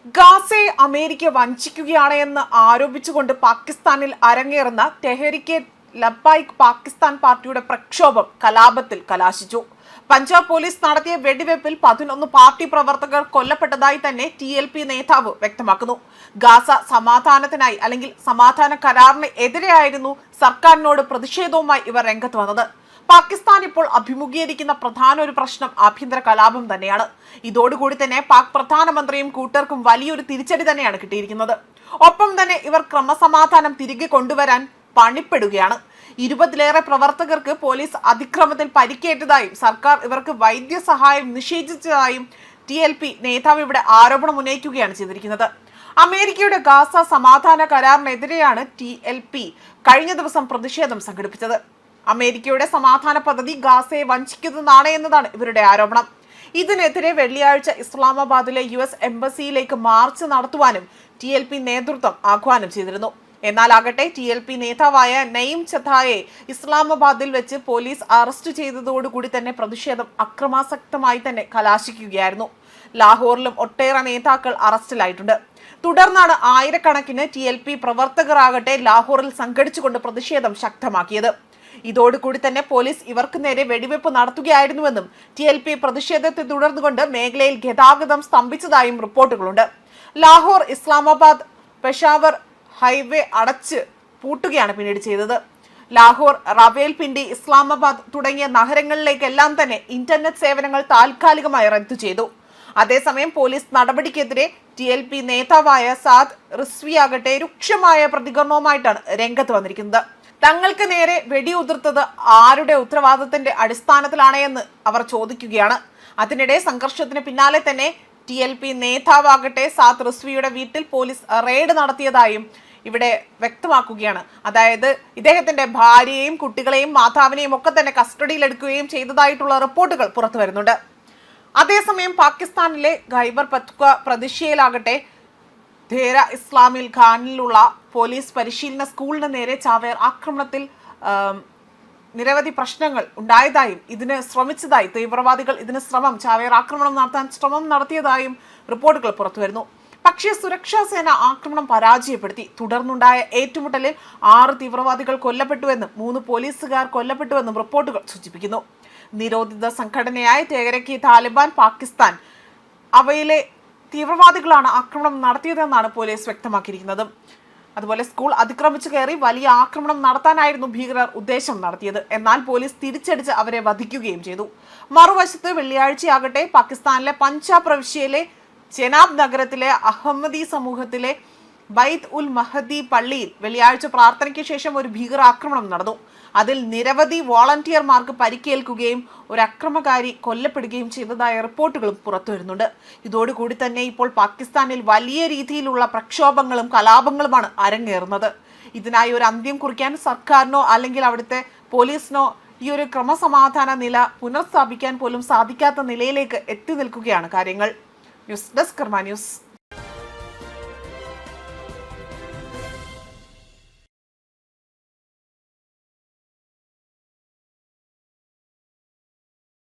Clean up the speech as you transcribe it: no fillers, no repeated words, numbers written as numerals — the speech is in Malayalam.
ഗാസയെ അമേരിക്ക വഞ്ചിക്കുകയാണ് എന്ന് ആരോപിച്ചുകൊണ്ട് പാകിസ്ഥാനിൽ അരങ്ങേറുന്ന തെഹരിക്കെ ലബ്ബൈക്ക് പാകിസ്ഥാൻ പാർട്ടിയുടെ പ്രക്ഷോഭം കലാപത്തിൽ കലാശിച്ചു. പഞ്ചാബ് പോലീസ് നടത്തിയ വെടിവെപ്പിൽ 11 പാർട്ടി പ്രവർത്തകർ കൊല്ലപ്പെട്ടതായി തന്നെ TLP നേതാവ് വ്യക്തമാക്കുന്നു. ഗാസ സമാധാനത്തിനായി അല്ലെങ്കിൽ സമാധാന കരാറിന് എതിരെയായിരുന്നു സർക്കാരിനോട് പ്രതിഷേധവുമായി ഇവർ രംഗത്ത് വന്നത്. പാകിസ്ഥാൻ ഇപ്പോൾ അഭിമുഖീകരിക്കുന്ന പ്രധാന ഒരു പ്രശ്നം ആഭ്യന്തര കലാപം തന്നെയാണ്. ഇതോടുകൂടി തന്നെ പാക് പ്രധാനമന്ത്രിയും കൂട്ടർക്കും വലിയൊരു തിരിച്ചടി തന്നെയാണ് കിട്ടിയിരിക്കുന്നത്. ഒപ്പം തന്നെ ഇവർ ക്രമസമാധാനം തിരികെ കൊണ്ടുവരാൻ പണിപ്പെടുകയാണ്. 20-ലേറെ പ്രവർത്തകർക്ക് പോലീസ് അതിക്രമത്തിൽ പരിക്കേറ്റതായും സർക്കാർ ഇവർക്ക് വൈദ്യസഹായം നിഷേധിച്ചതായും TLP നേതാവ് ഇവിടെ ആരോപണം ഉന്നയിക്കുകയാണ് ചെയ്തിരിക്കുന്നത്. അമേരിക്കയുടെ ഗാസ സമാധാന കരാറിനെതിരെയാണ് TLP കഴിഞ്ഞ ദിവസം പ്രതിഷേധം സംഘടിപ്പിച്ചത്. അമേരിക്കയുടെ സമാധാന പദ്ധതി ഗാസയെ വഞ്ചിക്കുന്നതാണ് എന്നതാണ് ഇവരുടെ ആരോപണം. ഇതിനെതിരെ വെള്ളിയാഴ്ച ഇസ്ലാമാബാദിലെ US എംബസിയിലേക്ക് മാർച്ച് നടത്തുവാനും TLP നേതൃത്വം ആഹ്വാനം ചെയ്തിരുന്നു. എന്നാൽ ആകട്ടെ TLP നേതാവായ നഈം ചഥായെ ഇസ്ലാമാബാദിൽ വെച്ച് പോലീസ് അറസ്റ്റ് ചെയ്തതോടുകൂടി തന്നെ പ്രതിഷേധം അക്രമാസക്തമായി തന്നെ കലാശിക്കുകയായിരുന്നു. ലാഹോറിലും ഒട്ടേറെ നേതാക്കൾ അറസ്റ്റിലായിട്ടുണ്ട്. തുടർന്നാണ് ആയിരക്കണക്കിന് TLP പ്രവർത്തകരാകട്ടെ ലാഹോറിൽ സംഘടിച്ചുകൊണ്ട് പ്രതിഷേധം ശക്തമാക്കിയത്. ഇതോടുകൂടി തന്നെ പോലീസ് ഇവർക്ക് നേരെ വെടിവെപ്പ് നടത്തുകയായിരുന്നുവെന്നും TLP പ്രതിഷേധത്തെ തുടർന്നുകൊണ്ട് മേഖലയിൽ ഗതാഗതം സ്തംഭിച്ചതായും റിപ്പോർട്ടുകളുണ്ട്. ലാഹോർ ഇസ്ലാമാബാദ് പെഷാവർ ഹൈവേ അടച്ച് പൂട്ടുകയാണ് പിന്നീട് ചെയ്തത്. ലാഹോർ, റാവേൽപിണ്ടി, ഇസ്ലാമാബാദ് തുടങ്ങിയ നഗരങ്ങളിലേക്കെല്ലാം തന്നെ ഇന്റർനെറ്റ് സേവനങ്ങൾ താൽക്കാലികമായി റദ്ദു ചെയ്തു. അതേസമയം പോലീസ് നടപടിക്കെതിരെ TLP നേതാവായ സാദ് റിസ്വിയാകട്ടെ രൂക്ഷമായ പ്രതികരണവുമായിട്ടാണ് രംഗത്ത് വന്നിരിക്കുന്നത്. തങ്ങൾക്ക് നേരെ വെടിയുതിർത്തത് ആരുടെ ഉത്തരവാദിത്തത്തിന്റെ അടിസ്ഥാനത്തിലാണ് എന്ന് അവർ ചോദിക്കുകയാണ്. അതിനിടെ സംഘർഷത്തിന് പിന്നാലെ തന്നെ TLP നേതാവാകട്ടെ സാദ് റിസ്വിയുടെ വീട്ടിൽ പോലീസ് റെയ്ഡ് നടത്തിയതായും ഇവിടെ വ്യക്തമാക്കുകയാണ്. അതായത് ഇദ്ദേഹത്തിന്റെ ഭാര്യയെയും കുട്ടികളെയും മാതാവിനെയും ഒക്കെ തന്നെ കസ്റ്റഡിയിലെടുക്കുകയും ചെയ്തതായിട്ടുള്ള റിപ്പോർട്ടുകൾ പുറത്തു വരുന്നുണ്ട്. അതേസമയം പാകിസ്ഥാനിലെ ഖൈബർ പഖ്തുൻഖ്വ പ്രവിശ്യയിലാകട്ടെ ധേര ഇസ്ലാമിൽ ഖാനിലുള്ള പോലീസ് പരിശീലന സ്കൂളിന് നേരെ ചാവേർ ആക്രമണത്തിൽ നിരവധി പ്രശ്നങ്ങൾ ഉണ്ടായതായും ഇതിന് ശ്രമിച്ചതായി തീവ്രവാദികൾ ചാവേർ ആക്രമണം നടത്താൻ ശ്രമം നടത്തിയതായും റിപ്പോർട്ടുകൾ പുറത്തുവരുന്നു. പക്ഷേ സുരക്ഷാ സേന ആക്രമണം പരാജയപ്പെടുത്തി. തുടർന്നുണ്ടായ ഏറ്റുമുട്ടലിൽ 6 തീവ്രവാദികൾ കൊല്ലപ്പെട്ടുവെന്നും 3 പോലീസുകാർ കൊല്ലപ്പെട്ടുവെന്നും റിപ്പോർട്ടുകൾ സൂചിപ്പിക്കുന്നു. നിരോധിത സംഘടനയായ തെഹ്രീക് താലിബാൻ പാകിസ്ഥാൻ അവയിലെ തീവ്രവാദികളാണ് ആക്രമണം നടത്തിയതെന്നാണ് പോലീസ് വ്യക്തമാക്കിയിരിക്കുന്നത്. അതുപോലെ സ്കൂൾ അതിക്രമിച്ചു കയറി വലിയ ആക്രമണം നടത്താനായിരുന്നു ഭീകരർ ഉദ്ദേശം നടത്തിയത്. എന്നാൽ പോലീസ് തിരിച്ചടിച്ച് അവരെ വധിക്കുകയും ചെയ്തു. മറുവശത്ത് വെള്ളിയാഴ്ചയാകട്ടെ പാകിസ്ഥാനിലെ പഞ്ചാബ് പ്രവിശ്യയിലെ ചെനാബ് നഗരത്തിലെ അഹമ്മദി സമൂഹത്തിലെ ബൈത്ത് ഉൽ മഹദി പള്ളിയിൽ വെള്ളിയാഴ്ച പ്രാർത്ഥനയ്ക്ക് ശേഷം ഒരു ഭീകരാക്രമണം നടന്നു. അതിൽ നിരവധി വോളണ്ടിയർമാർക്ക് പരിക്കേൽക്കുകയും ഒരു അക്രമകാരി കൊല്ലപ്പെടുകയും ചെയ്തതായ റിപ്പോർട്ടുകളും പുറത്തു വരുന്നുണ്ട്. ഇതോടുകൂടി തന്നെ ഇപ്പോൾ പാകിസ്ഥാനിൽ വലിയ രീതിയിലുള്ള പ്രക്ഷോഭങ്ങളും കലാപങ്ങളുമാണ് അരങ്ങേറുന്നത്. ഇതിനായി ഒരു അന്ത്യം കുറിക്കാൻ സർക്കാരിനോ അല്ലെങ്കിൽ അവിടുത്തെ പോലീസിനോ ഈ ഒരു ക്രമസമാധാന നില പുനഃസ്ഥാപിക്കാൻ പോലും സാധിക്കാത്ത നിലയിലേക്ക് എത്തി നിൽക്കുകയാണ് കാര്യങ്ങൾ. ന്യൂസ് ഡെസ്ക് കർമ്മ ന്യൂസ്.